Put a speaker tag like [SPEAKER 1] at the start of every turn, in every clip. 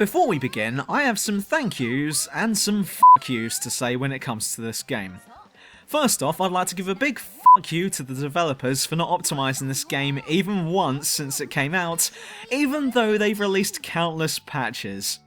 [SPEAKER 1] Before we begin, I have some thank yous and some fuck yous to say when it comes to this game. First off, I'd like to give a big fuck you to the developers for not optimising this game even once since it came out, even though they've released countless patches.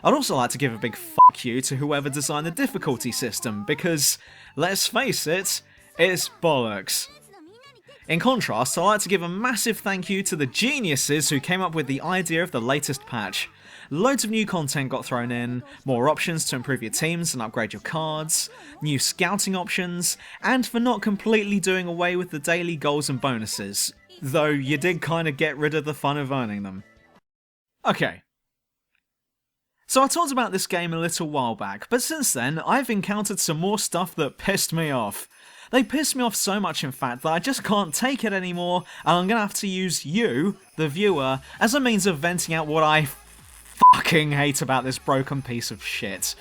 [SPEAKER 1] I'd also like to give a big fuck you to whoever designed the difficulty system, because, let's face it, it's bollocks. In contrast, I'd like to give a massive thank you to the geniuses who came up with the idea of the latest patch. Loads of new content got thrown in, more options to improve your teams and upgrade your cards, new scouting options, and for not completely doing away with the daily goals and bonuses, though you did kinda get rid of the fun of earning them. Okay. So I talked about this game a little while back, but since then I've encountered some more stuff that pissed me off. They pissed me off so much in fact that I just can't take it anymore, and I'm gonna have to use you, the viewer, as a means of venting out what I fucking hate about this broken piece of shit.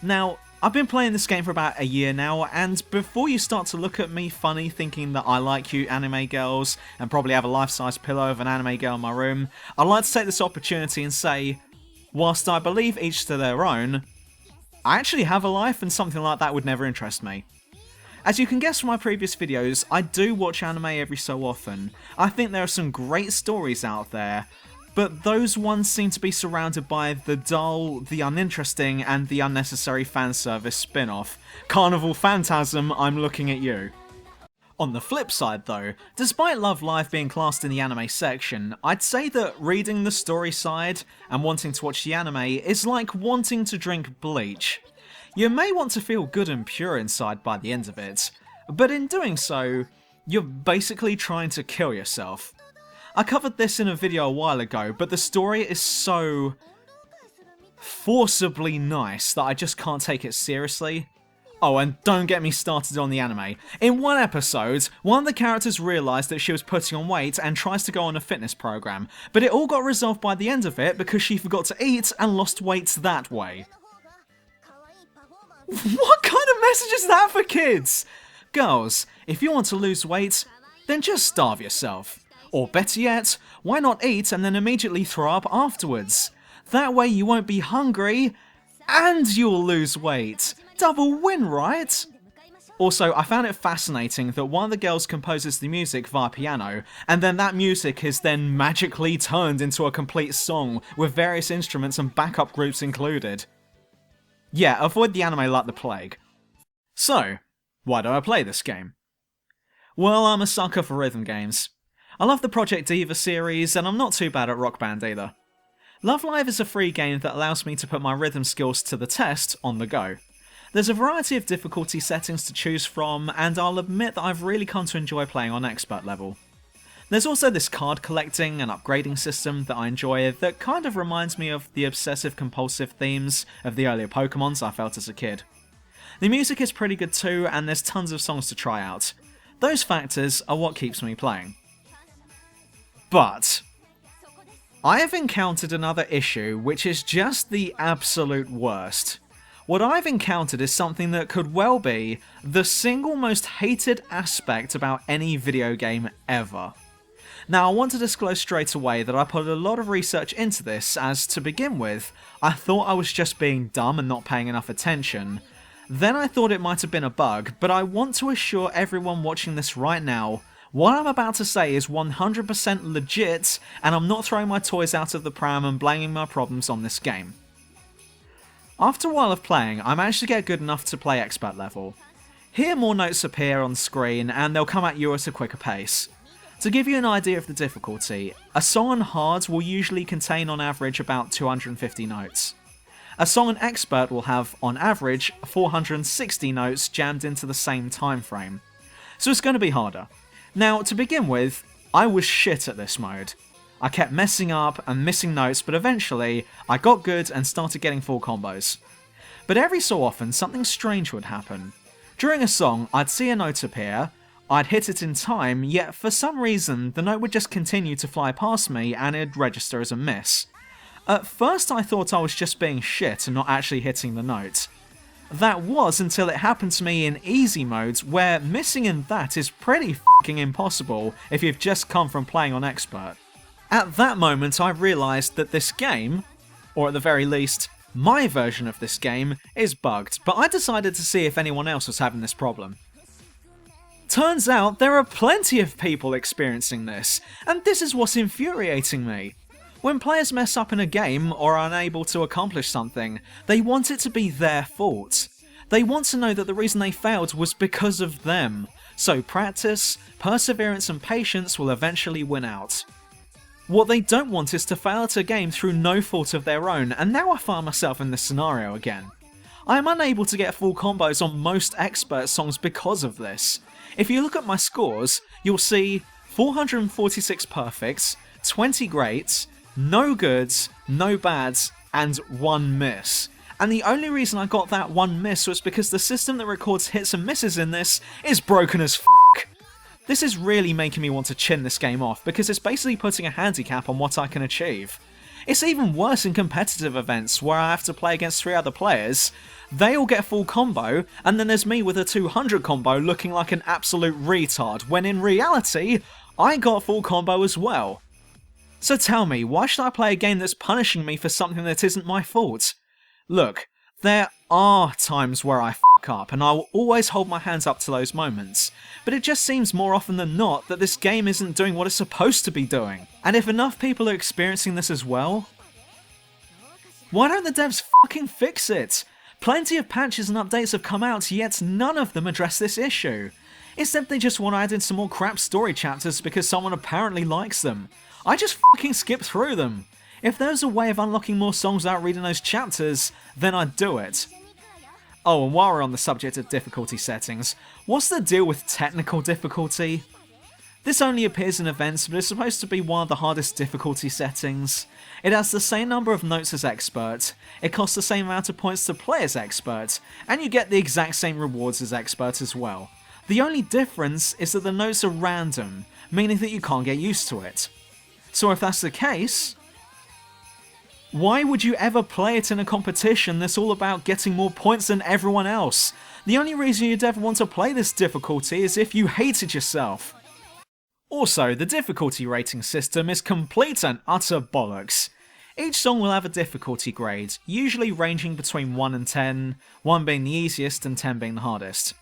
[SPEAKER 1] Now, I've been playing this game for about a year now, and before you start to look at me funny thinking that I like cute anime girls and probably have a life-size pillow of an anime girl in my room, I'd like to take this opportunity and say, whilst I believe each to their own, I actually have a life and something like that would never interest me. As you can guess from my previous videos, I do watch anime every so often. I think there are some great stories out there, but those ones seem to be surrounded by the dull, the uninteresting, and the unnecessary fanservice spin-off. Carnival Phantasm, I'm looking at you. On the flip side though, despite Love Live being classed in the anime section, I'd say that reading the story side and wanting to watch the anime is like wanting to drink bleach. You may want to feel good and pure inside by the end of it, but in doing so, you're basically trying to kill yourself. I covered this in a video a while ago, but the story is so forcibly nice that I just can't take it seriously. Oh, and don't get me started on the anime. In one episode, one of the characters realised that she was putting on weight and tries to go on a fitness program, but it all got resolved by the end of it because she forgot to eat and lost weight that way. What kind of message is that for kids? Girls, if you want to lose weight, then just starve yourself. Or better yet, why not eat and then immediately throw up afterwards? That way you won't be hungry, and you'll lose weight. Double win, right? Also, I found it fascinating that one of the girls composes the music via piano, and then that music is then magically turned into a complete song with various instruments and backup groups included. Yeah, avoid the anime like the plague. So, why do I play this game? Well, I'm a sucker for rhythm games. I love the Project Diva series, and I'm not too bad at Rock Band either. Love Live is a free game that allows me to put my rhythm skills to the test on the go. There's a variety of difficulty settings to choose from, and I'll admit that I've really come to enjoy playing on expert level. There's also this card collecting and upgrading system that I enjoy that kind of reminds me of the obsessive-compulsive themes of the earlier Pokemons I felt as a kid. The music is pretty good too, and there's tons of songs to try out. Those factors are what keeps me playing. But I have encountered another issue which is just the absolute worst. What I've encountered is something that could well be the single most hated aspect about any video game ever. Now, I want to disclose straight away that I put a lot of research into this, as to begin with, I thought I was just being dumb and not paying enough attention. Then I thought it might have been a bug, but I want to assure everyone watching this right now, what I'm about to say is 100% legit, and I'm not throwing my toys out of the pram and blaming my problems on this game. After a while of playing, I managed to get good enough to play expert level. Here more notes appear on screen, and they'll come at you at a quicker pace. To give you an idea of the difficulty, a song on hard will usually contain on average about 250 notes. A song on expert will have, on average, 460 notes jammed into the same time frame. So it's going to be harder. Now, to begin with, I was shit at this mode. I kept messing up and missing notes, but eventually, I got good and started getting full combos. But every so often, something strange would happen. During a song, I'd see a note appear, I'd hit it in time, yet for some reason, the note would just continue to fly past me and it'd register as a miss. At first I thought I was just being shit and not actually hitting the note. That was until it happened to me in easy modes, where missing in that is pretty fucking impossible if you've just come from playing on expert. At that moment I realised that this game or at the very least, my version of this game, is bugged, but I decided to see if anyone else was having this problem. Turns out there are plenty of people experiencing this, and this is what's infuriating me. When players mess up in a game or are unable to accomplish something, they want it to be their fault. They want to know that the reason they failed was because of them, so practice, perseverance and patience will eventually win out. What they don't want is to fail at a game through no fault of their own, and now I find myself in this scenario again. I am unable to get full combos on most expert songs because of this. If you look at my scores, you'll see 446 perfects, 20 greats, no goods, no bads, and 1 miss. And the only reason I got that 1 miss was because the system that records hits and misses in this is broken as f***. This is really making me want to chin this game off, because it's basically putting a handicap on what I can achieve. It's even worse in competitive events where I have to play against 3 other players. They all get full combo, and then there's me with a 200 combo looking like an absolute retard, when in reality, I got full combo as well. So tell me, why should I play a game that's punishing me for something that isn't my fault? Look, there are times where I f*** up, and I will always hold my hands up to those moments, but it just seems more often than not that this game isn't doing what it's supposed to be doing. And if enough people are experiencing this as well, why don't the devs fucking fix it? Plenty of patches and updates have come out, yet none of them address this issue. Instead they just want to add in some more crap story chapters because someone apparently likes them. I just fucking skip through them. If there's a way of unlocking more songs without reading those chapters, then I'd do it. Oh, and while we're on the subject of difficulty settings, what's the deal with technical difficulty? This only appears in events, but it's supposed to be one of the hardest difficulty settings. It has the same number of notes as expert, it costs the same amount of points to play as expert, and you get the exact same rewards as expert as well. The only difference is that the notes are random, meaning that you can't get used to it. So if that's the case, why would you ever play it in a competition that's all about getting more points than everyone else? The only reason you'd ever want to play this difficulty is if you hated yourself. Also, the difficulty rating system is complete and utter bollocks. Each song will have a difficulty grade, usually ranging between 1 and 10, 1 being the easiest and 10 being the hardest.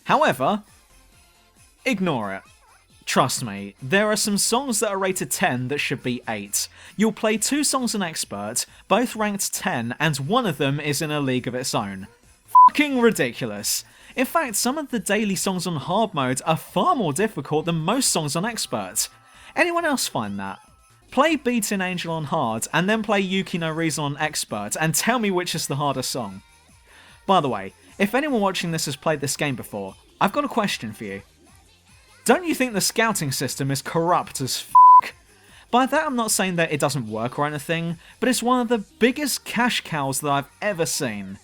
[SPEAKER 1] However, ignore it. Trust me, there are some songs that are rated 10 that should be 8. You'll play 2 songs on Expert, both ranked 10, and one of them is in a league of its own. Fucking ridiculous. In fact, some of the daily songs on hard mode are far more difficult than most songs on Expert. Anyone else find that? Play Beatin' Angel on hard, and then play Yuki no Reason on Expert, and tell me which is the harder song. By the way, if anyone watching this has played this game before, I've got a question for you. Don't you think the scouting system is corrupt as f***? By that I'm not saying that it doesn't work or anything, but it's one of the biggest cash cows that I've ever seen.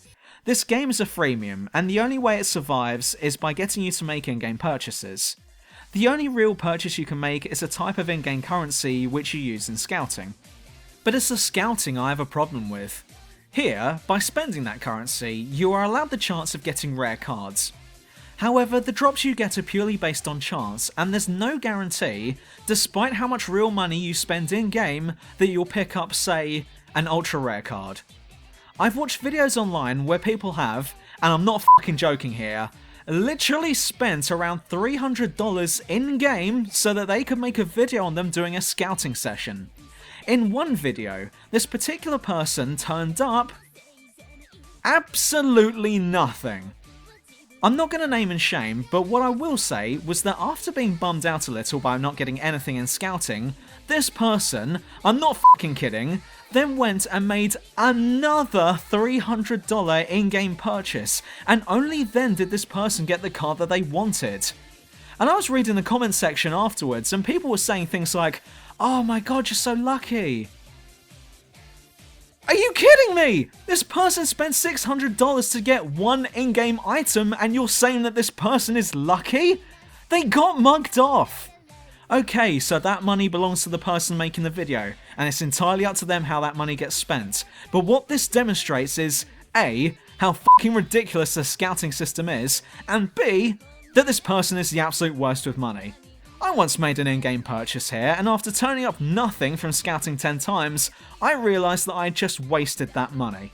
[SPEAKER 1] This game is a freemium, and the only way it survives is by getting you to make in-game purchases. The only real purchase you can make is a type of in-game currency which you use in scouting. But it's the scouting I have a problem with. Here, by spending that currency, you are allowed the chance of getting rare cards. However, the drops you get are purely based on chance, and there's no guarantee, despite how much real money you spend in-game, that you'll pick up, say, an ultra rare card. I've watched videos online where people have, and I'm not fucking joking here, literally spent around $300 in-game so that they could make a video on them doing a scouting session. In one video, this particular person turned up absolutely nothing. I'm not going to name and shame, but what I will say was that after being bummed out a little by not getting anything in scouting, this person, I'm not fucking kidding, then went and made another $300 in-game purchase, and only then did this person get the card that they wanted. And I was reading the comment section afterwards, and people were saying things like, "Oh my god, you're so lucky." Are you kidding me? This person spent $600 to get one in-game item and you're saying that this person is lucky? They got mugged off. Okay, so that money belongs to the person making the video, and it's entirely up to them how that money gets spent. But what this demonstrates is, A, how fucking ridiculous the scouting system is, and B, that this person is the absolute worst with money. I I once made an in-game purchase here, and after turning up nothing from scouting 10 times, I realised that I had just wasted that money.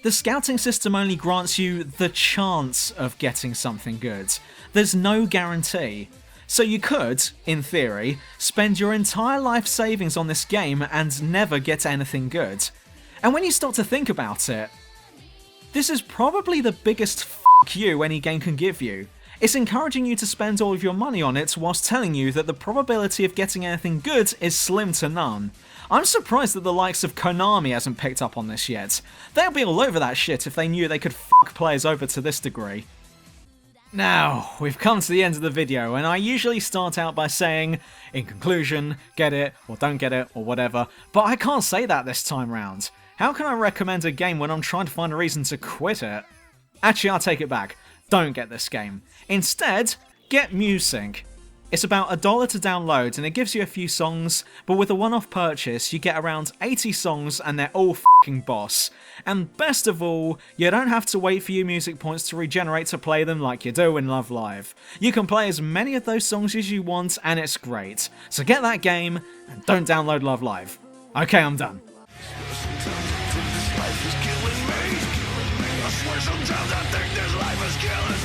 [SPEAKER 1] The scouting system only grants you the chance of getting something good. There's no guarantee. So you could, in theory, spend your entire life savings on this game and never get anything good. And when you start to think about it, this is probably the biggest f*** you any game can give you. It's encouraging you to spend all of your money on it whilst telling you that the probability of getting anything good is slim to none. I'm surprised that the likes of Konami hasn't picked up on this yet. They'd be all over that shit if they knew they could f*** players over to this degree. Now, we've come to the end of the video, and I usually start out by saying, in conclusion, get it, or don't get it, or whatever, but I can't say that this time round. How can I recommend a game when I'm trying to find a reason to quit it? Actually, I'll take it back. Don't get this game. Instead, get MuseSync. It's about $1 to download and it gives you a few songs, but with a one-off purchase you get around 80 songs and they're all f***ing boss. And best of all, you don't have to wait for your music points to regenerate to play them like you do in Love Live. You can play as many of those songs as you want and it's great. So get that game and don't download Love Live. Okay, I'm done.
[SPEAKER 2] Sometimes I think this life is killing me. I swear sometimes I think this life is killing me.